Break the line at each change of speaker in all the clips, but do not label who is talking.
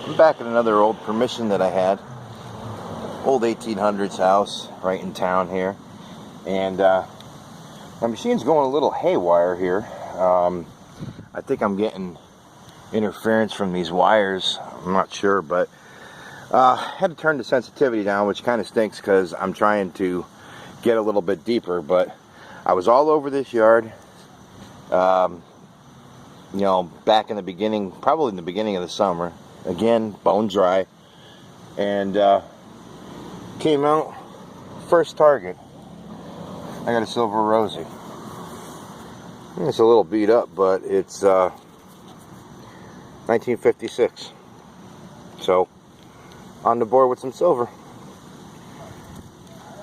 I'm back at another old permission that I had. Old 1800s house right in town here. And my machine's going a little haywire here. I think I'm getting interference from these wires. I'm not sure, but had to turn the sensitivity down, which kind of stinks because I'm trying to get a little bit deeper. But I was all over this yard. You know, back in the beginning, probably in the beginning of the summer. Again, bone dry. And came out, first target. I got a silver rosy. It's a little beat up, but it's 1956. So, on the board with some silver.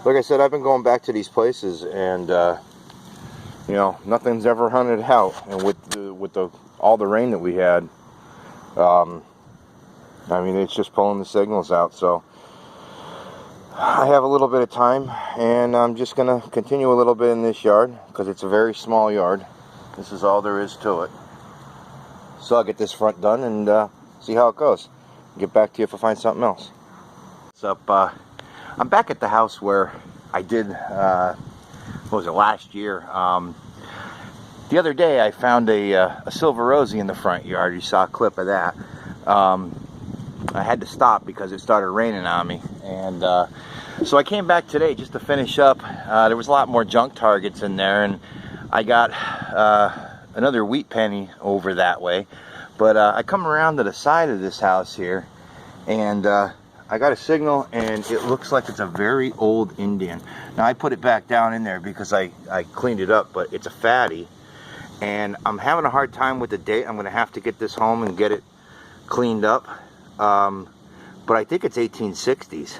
Like I said, I've been going back to these places, and you know, nothing's ever hunted out. And with all the rain that we had, I mean, it's just pulling the signals out. So I have a little bit of time, and I'm just gonna continue a little bit in this yard because it's a very small yard. This is all there is to it. So I'll get this front done and see how it goes. Get back to you if I find something else. What's up? I'm back at the house where I did, what was it, last year. The other day I found a silver rosy in the front yard. You saw a clip of that. I had to stop because it started raining on me. And so I came back today just to finish up. There was a lot more junk targets in there, and I got another wheat penny over that way. But I come around to the side of this house here, and I got a signal, and it looks like it's a very old Indian. Now I put it back down in there because I cleaned it up, but it's a fatty, and I'm having a hard time with the date. I'm gonna have to get this home and get it cleaned up, but I think it's 1860s.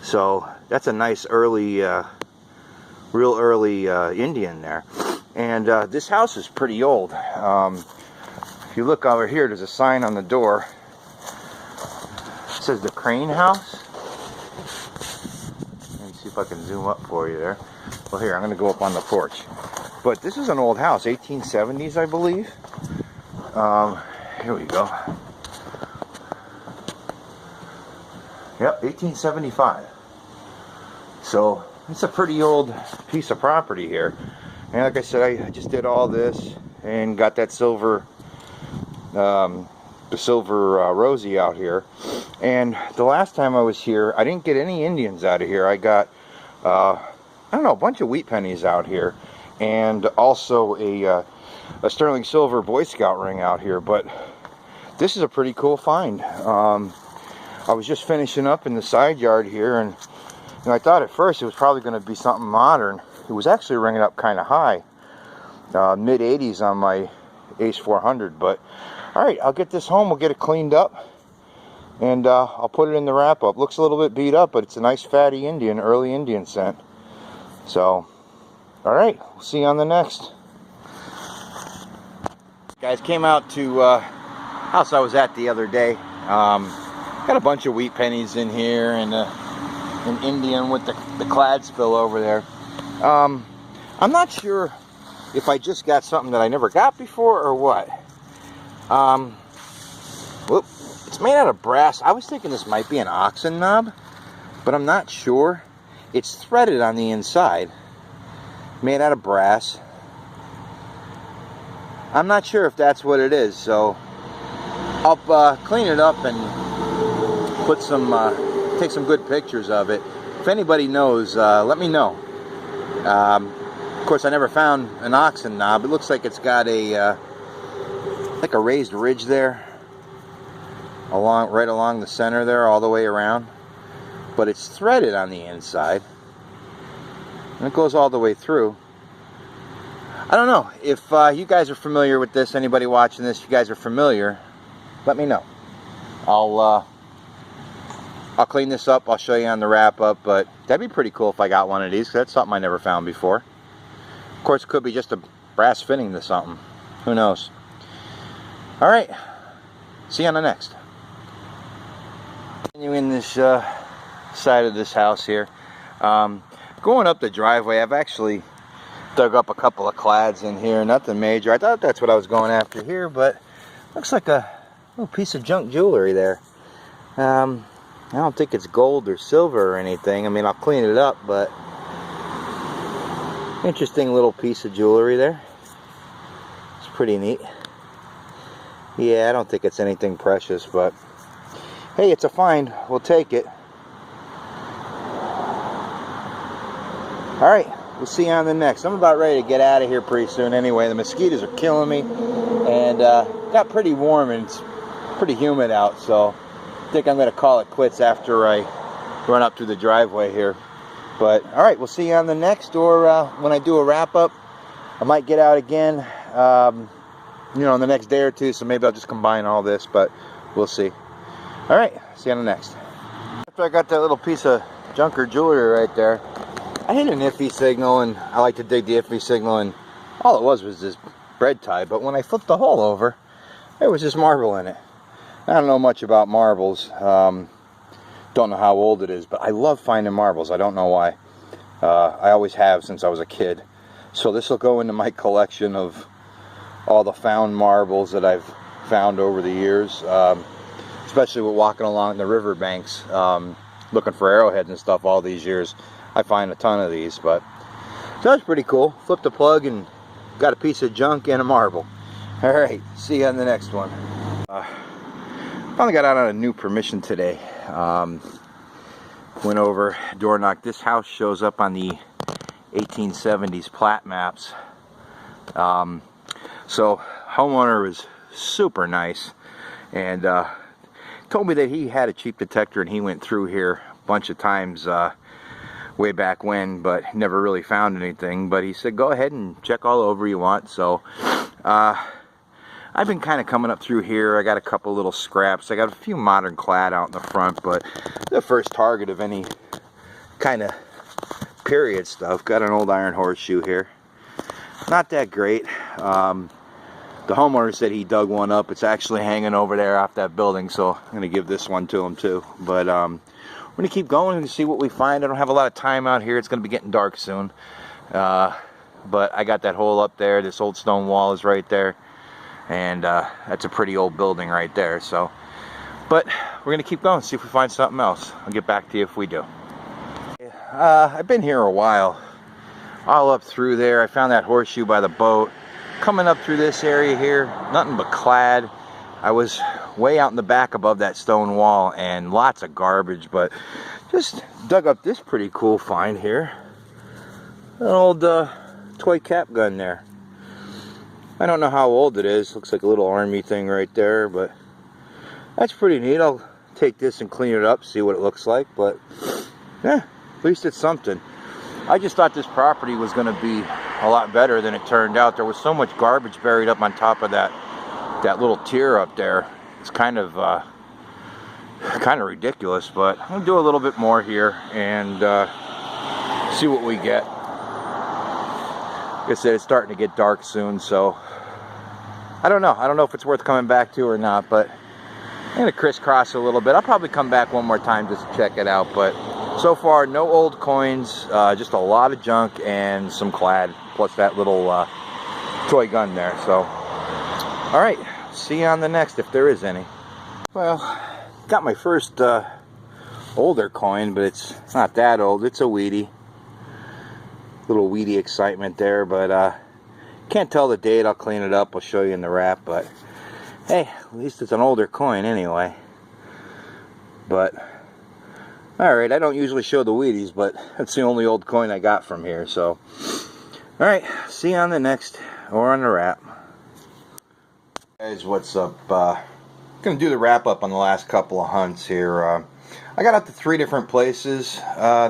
So that's a nice early, real early Indian there. And this house is pretty old. If you look over here, there's a sign on the door. It says the Crane House. Let me see if I can zoom up for you there. Well, here, I'm going to go up on the porch. But this is an old house, 1870s, I believe. Here we go. Yep, 1875. So it's a pretty old piece of property here. And like I said, I just did all this and got that silver, the silver rosy out here. And the last time I was here, I didn't get any Indians out of here. I got, I don't know, a bunch of wheat pennies out here, and also a sterling silver Boy Scout ring out here. But this is a pretty cool find. I was just finishing up in the side yard here, and I thought at first it was probably going to be something modern. It was actually ringing up kind of high, mid 80s on my Ace 400. But all right, I'll get this home. We'll get it cleaned up, and I'll put it in the wrap up. Looks a little bit beat up, but it's a nice fatty Indian, early Indian scent. So, all right, we'll see you on the next. Guys, came out to house I was at the other day. Got a bunch of wheat pennies in here, and an Indian with the clad spill over there. I'm not sure if I just got something that I never got before or what. Whoop, it's made out of brass. I was thinking this might be an oxen knob, but I'm not sure. It's threaded on the inside, made out of brass. I'm not sure if that's what it is, so I'll clean it up and put some, take some good pictures of it. If anybody knows, let me know. Of course, I never found an oxen knob. It looks like it's got a like a raised ridge there, right along the center there, all the way around. But it's threaded on the inside, and it goes all the way through. I don't know if you guys are familiar with this. Anybody watching this, you guys are familiar, let me know. I'll clean this up. I'll show you on the wrap up, but that'd be pretty cool if I got one of these, 'cause that's something I never found before. Of course, it could be just a brass fitting to something. Who knows? All right, see you on the next. Continuing this side of this house here. Going up the driveway, I've actually dug up a couple of clads in here. Nothing major. I thought that's what I was going after here, but looks like a
little piece of junk jewelry there. I don't think it's gold or silver or anything. I mean, I'll clean it up, but interesting little piece of jewelry there. It's pretty neat. Yeah, I don't think it's anything precious, but hey, it's a find. We'll take it. Alright, we'll see you on the next. I'm about ready to get out of here pretty soon anyway. The mosquitoes are killing me, and got pretty warm and it's pretty humid out, so I think I'm going to call it quits after I run up through the driveway here. But alright, we'll see you on the next, or when I do a wrap up. I might get out again, you know, in the next day or two, so maybe I'll just combine all this, but we'll see. Alright, see you on the next. After I got that little piece of junker jewelry right there, I hit an iffy signal, and I like to dig the iffy signal, and all it was this bread tie. But when I flipped the hole over, there was this marble in it. I don't know much about marbles. Don't know how old it is, but I love finding marbles. I don't know why. I always have since I was a kid. So this will go into my collection of all the found marbles that I've found over the years, especially with walking along the riverbanks, looking for arrowheads and stuff all these years. I find a ton of these, but so that's pretty cool. Flipped the plug and got a piece of junk and a marble. Alright, see you on the next one. Finally got out on a new permission today. Went over, door knocked. This house shows up on the 1870s plat maps. So homeowner was super nice, and told me that he had a cheap detector and he went through here a bunch of times way back when, but never really found anything. But he said go ahead and check all over you want. So I've been kind of coming up through here. I got a couple little scraps. I got a few modern clad out in the front, but the first target of any kind of period stuff. Got an old iron horseshoe here. Not that great. The homeowner said he dug one up. It's actually hanging over there off that building, so I'm going to give this one to him too. But we're going to keep going and see what we find. I don't have a lot of time out here. It's going to be getting dark soon. But I got that hole up there. This old stone wall is right there. And that's a pretty old building right there. So, but we're going to keep going, see if we find something else. I'll get back to you if we do. I've been here a while. All up through there. I found that horseshoe by the boat. Coming up through this area here, nothing but clad. I was way out in the back above that stone wall, and lots of garbage, but just dug up this pretty cool find here. An old toy cap gun there. I don't know how old it is. Looks like a little army thing right there, but that's pretty neat. I'll take this and clean it up, see what it looks like, but yeah, at least it's something. I just thought this property was going to be a lot better than it turned out. There was so much garbage buried up on top of that little tier up there. It's kind of ridiculous, but I'm gonna do a little bit more here and see what we get. Like I said, it's starting to get dark soon, so I don't know if it's worth coming back to or not, but I'm gonna crisscross a little bit. I'll probably come back one more time just to check it out, but so far no old coins, just a lot of junk and some clad, plus that little toy gun there. So all right, see you on the next, if there is any. Well, got my first older coin, but it's not that old. It's a Wheatie. Little Wheatie excitement there, but can't tell the date. I'll clean it up. I'll show you in the wrap, but hey, at least it's an older coin anyway. But alright, I don't usually show the Wheaties, but that's the only old coin I got from here. So alright, see you on the next, or on the wrap. Guys, what's up? Gonna do the wrap up on the last couple of hunts here. I got out to 3 different places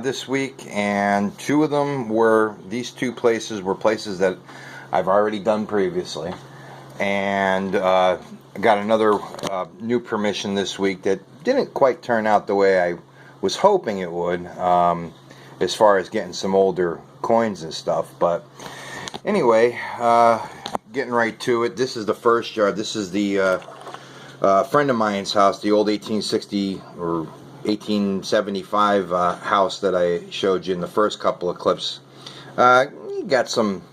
this week, and 2 of them were, these 2 places were places that I've already done previously, and I got another new permission this week that didn't quite turn out the way I was hoping it would, as far as getting some older coins and stuff. But anyway, getting right to it. This is the first yard. This is the friend of mine's house, the old 1860 or 1875 house that I showed you in the first couple of clips. You got some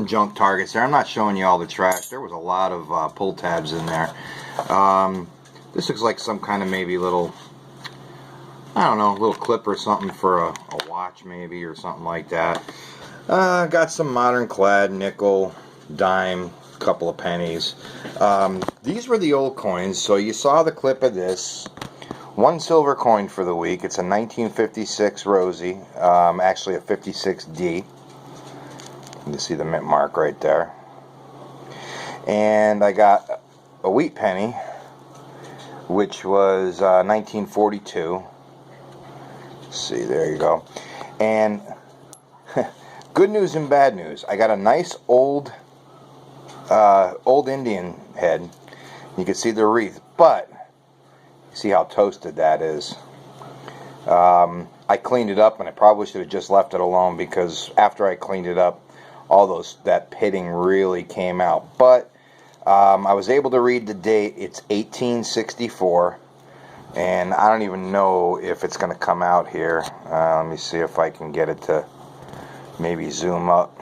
junk targets there. I'm not showing you all the trash. There was a lot of pull tabs in there.
This looks like some kind of maybe little, I don't know, little clip or something for a watch maybe, or something like that. Got some modern clad, nickel, dime, couple of pennies. These were the old coins, so you saw the clip of this. One silver coin for the week. It's a 1956 Rosie, actually a 56D. You see the mint mark right there. And I got a wheat penny, which was 1942. Let's see, there you go. And good news and bad news. I got a nice old Indian head. You can see the wreath, but see how toasted that is. I cleaned it up, and I probably should have just left it alone, because after I cleaned it up, all that pitting really came out. But I was able to read the date. It's 1864, and I don't even know if it's going to come out here. Let me see if I can get it to maybe zoom up.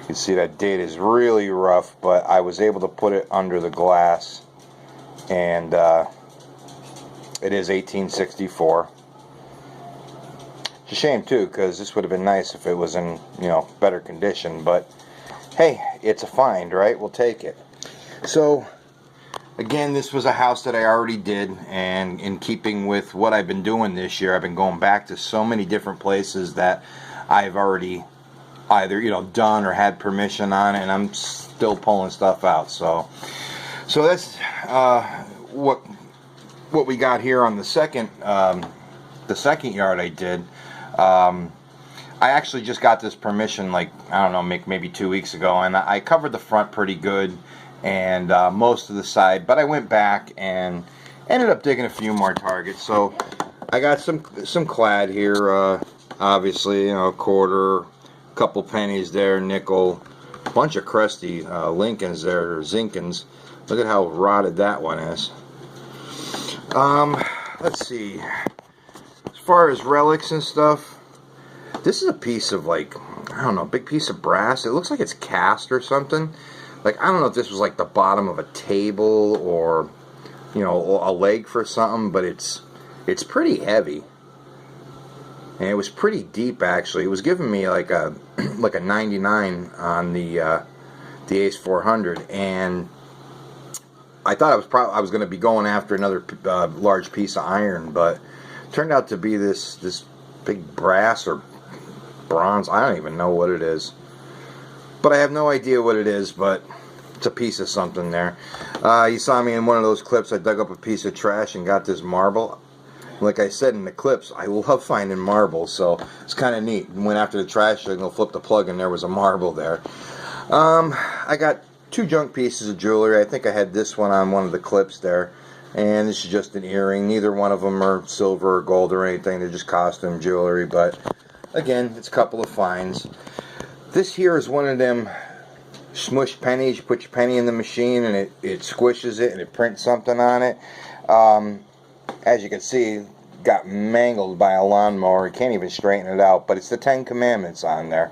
You can see that date is really rough, but I was able to put it under the glass. And it is 1864. It's a shame too, because this would have been nice if it was in, better condition. But hey, it's a find, right? We'll take it. So again, this was a house that I already did, and in keeping with what I've been doing this year, I've been going back to so many different places that I've already either done or had permission on, and I'm still pulling stuff out. So that's what we got here on the second yard I did. I actually just got this permission, like, I don't know, maybe 2 weeks ago, and I covered the front pretty good and most of the side, but I went back and ended up digging a few more targets. So I got some clad here, obviously, a quarter, couple pennies there, nickel, bunch of crusty Lincolns there, or Zinkins. Look at how rotted that one is. Let's see. As far as relics and stuff, this is a piece of, like, I don't know, big piece of brass. It looks like it's cast or something. Like, I don't know if this was like the bottom of a table or, a leg for something, but it's pretty heavy. And it was pretty deep, actually. It was giving me like a 99 on the Ace 400, and I thought I was going to be going after another large piece of iron, but it turned out to be this big brass or bronze. I don't even know what it is, but I have no idea what it is, but it's a piece of something there. You saw me in one of those clips. I dug up a piece of trash and got this marble. Like I said in the clips, I love finding marbles, so it's kind of neat. Went after the trash and flipped the plug, and there was a marble there. I got 2 junk pieces of jewelry. I think I had this one on one of the clips there, and this is just an earring. Neither one of them are silver or gold or anything. They're just costume jewelry, but again, it's a couple of finds. This here is one of them smush pennies. You put your penny in the machine and it squishes it and it prints something on it. As you can see, got mangled by a lawnmower. You can't even straighten it out, but it's the 10 Commandments on there.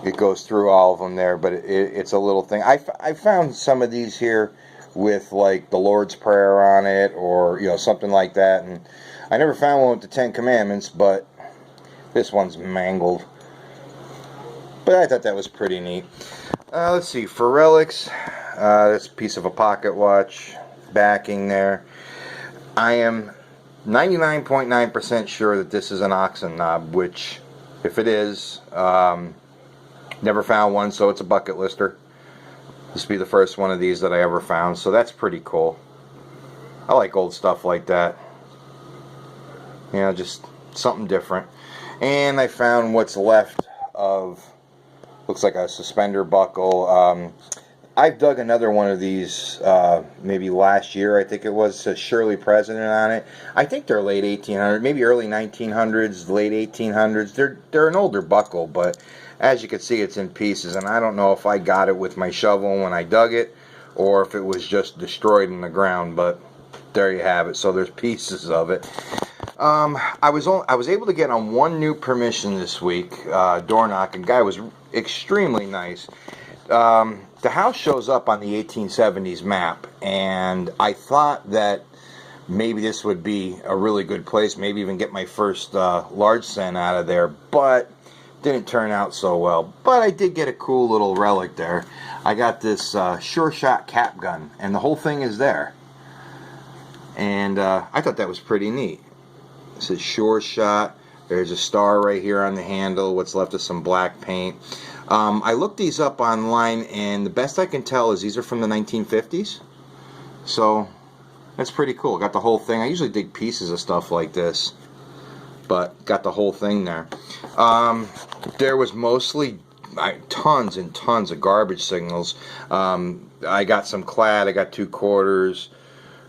It goes through all of them there, but it's a little thing. I found some of these here with like the Lord's Prayer on it, or something like that, and I never found one with the 10 Commandments, but this one's mangled. But I thought that was pretty neat. Let's see, for relics, this piece of a pocket watch, backing there. I am 99.9% sure that this is an oxen knob, which, if it is, never found one, so it's a bucket lister. This will be the first one of these that I ever found, so that's pretty cool. I like old stuff like that. Just something different. And I found what's left of, looks like a suspender buckle. I've dug another one of these maybe last year, I think it was. It says Shirley President on it. I think they're late 1800s, maybe early 1900s, late 1800s. They're an older buckle, but as you can see, it's in pieces, and I don't know if I got it with my shovel when I dug it or if it was just destroyed in the ground, but there you have it. So there's pieces of it. I was able to get on one new permission this week, door knocking. Guy was extremely nice.
the house shows up on the 1870s map, and I thought that maybe this would be a really good place, maybe even get my first large cent out of there, but didn't turn out so well. But I did get a cool little relic there. I got this Sure Shot cap gun, and the whole thing is there. And I thought that was pretty neat. It says Sure Shot. There's a star right here on the handle. What's left is some black paint. I looked these up online, and the best I can tell is these are from the 1950s. So that's pretty cool. Got the whole thing. I usually dig pieces of stuff like this, but got the whole thing there. There was mostly tons and tons of garbage signals. I got some clad. I got 2 quarters,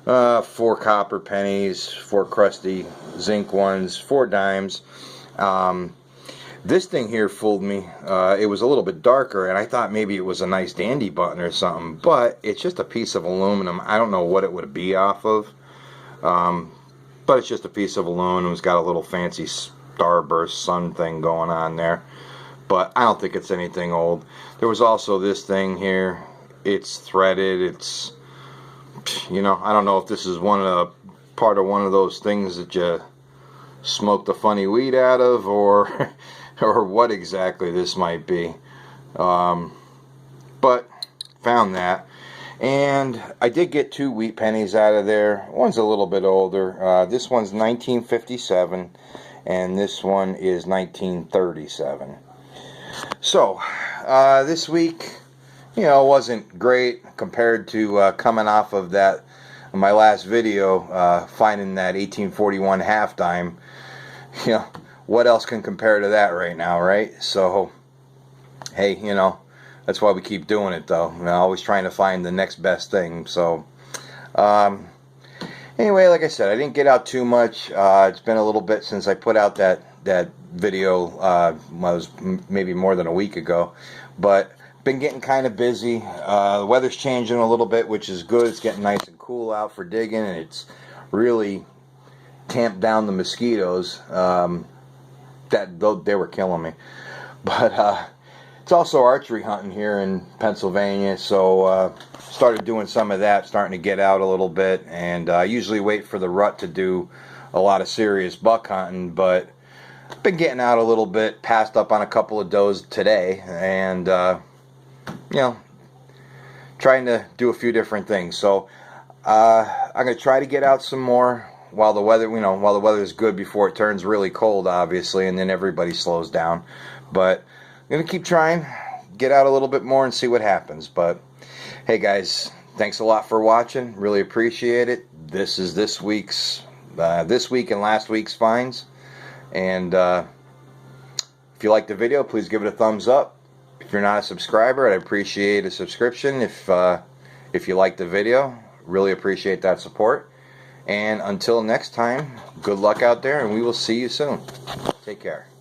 4 copper pennies, 4 crusty zinc ones, 4 dimes. This thing here fooled me. It was a little bit darker, and I thought maybe it was a nice dandy button or something, but it's just a piece of aluminum. I don't know what it would be off of, but it's just a piece of aluminum. It's got a little fancy starburst sun thing going on there, but I don't think it's anything old. There was also this thing here. It's threaded. It's, you know, I don't know if this is part of one of those things that you smoke the funny weed out of, or or what exactly this might be. But found that, and I did get 2 wheat pennies out of there. One's a little bit older. This one's 1957, and this one is 1937. So this week, you know, wasn't great compared to coming off of that, my last video, finding that 1841 half dime. You know, what else can compare to that right now, right? So, hey, you know, that's why we keep doing it, though. You know, always trying to find the next best thing. So, anyway, like I said, I didn't get out too much. It's been a little bit since I put out that video. Was maybe more than a week ago, but been getting kind of busy. The weather's changing a little bit, which is good. It's getting nice and cool out for digging, and it's really tamped down the mosquitoes. They were killing me. But it's also archery hunting here in Pennsylvania, so started doing some of that, starting to get out a little bit. And I usually wait for the rut to do a lot of serious buck hunting, but been getting out a little bit, passed up on a couple of does today, and you know, trying to do a few different things. So I'm going to try to get out some more while the weather, you know, while the weather is good, before it turns really cold, obviously, and then everybody slows down. But I'm going to keep trying, get out a little bit more and see what happens. But hey guys, thanks a lot for watching. Really appreciate it. This is this week and last week's finds. And if you like the video, please give it a thumbs up. If you're not a subscriber, I'd appreciate a subscription. If you like the video, really appreciate that support. And until next time, good luck out there, and we will see you soon. Take care.